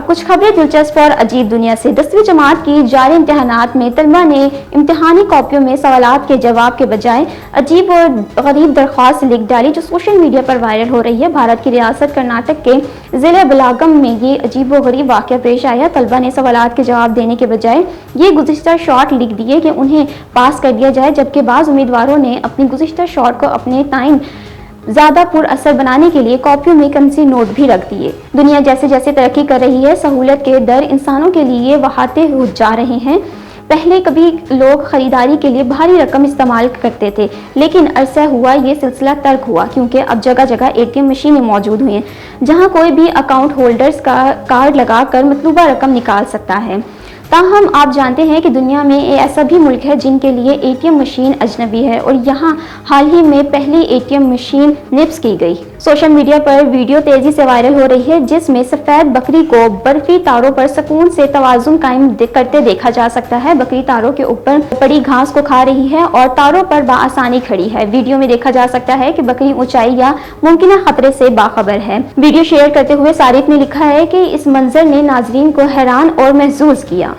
अब कुछ खबरें दिलचस्प और अजीब दुनिया से। 10वीं जमात की जारी इम्तिहानात में तलबा ने इम्तिहानी कॉपियों में सवालात के जवाब के बजाय अजीब और गरीब दरख्वास्त लिख डाली, जो सोशल मीडिया पर वायरल हो रही है। भारत की रियासत कर्नाटक के ज़िले बलागम में ये अजीब और गरीब वाक़या पेश आया। तलबा ने सवालात के जवाब देने के बजाय ये गुज़िश्ता शॉट लिख दिए कि उन्हें पास कर दिया जाए, जबकि बाज़ उम्मीदवारों ने अपनी गुज़िश्ता शॉट को अपने ताइन ज़्यादा पुरअसर बनाने के लिए कॉपियों में कमसी नोट भी रख दिए। दुनिया जैसे जैसे तरक्की कर रही है, सहूलत के दर इंसानों के लिए बढ़ाते जा रहे हैं। पहले कभी लोग खरीदारी के लिए भारी रकम इस्तेमाल करते थे, लेकिन अरसा हुआ ये सिलसिला तर्क हुआ, क्योंकि अब जगह जगह ATM मशीनें मौजूद हुई हैं, जहां कोई भी अकाउंट होल्डर्स का कार्ड लगाकर मतलूबा रकम निकाल सकता है। ताहम आप जानते हैं कि दुनिया में ऐसा भी मुल्क है जिनके लिए ATM मशीन अजनबी है, और यहाँ हाल ही में पहली ATM मशीन निफ्स की गई। सोशल मीडिया पर वीडियो तेजी से वायरल हो रही है, जिसमें सफ़ेद बकरी को बर्फी तारों पर सुकून से तवाज़ुन कायम करते देखा जा सकता है। बकरी तारों के ऊपर पड़ी घास को खा रही है और तारों पर बाआसानी खड़ी है। वीडियो में देखा जा सकता है कि बकरी ऊंचाई या मुमकिन खतरे से बाखबर है। वीडियो शेयर करते हुए सारिफ ने लिखा है कि इस मंजर ने नाजरीन को हैरान और महसूस किया।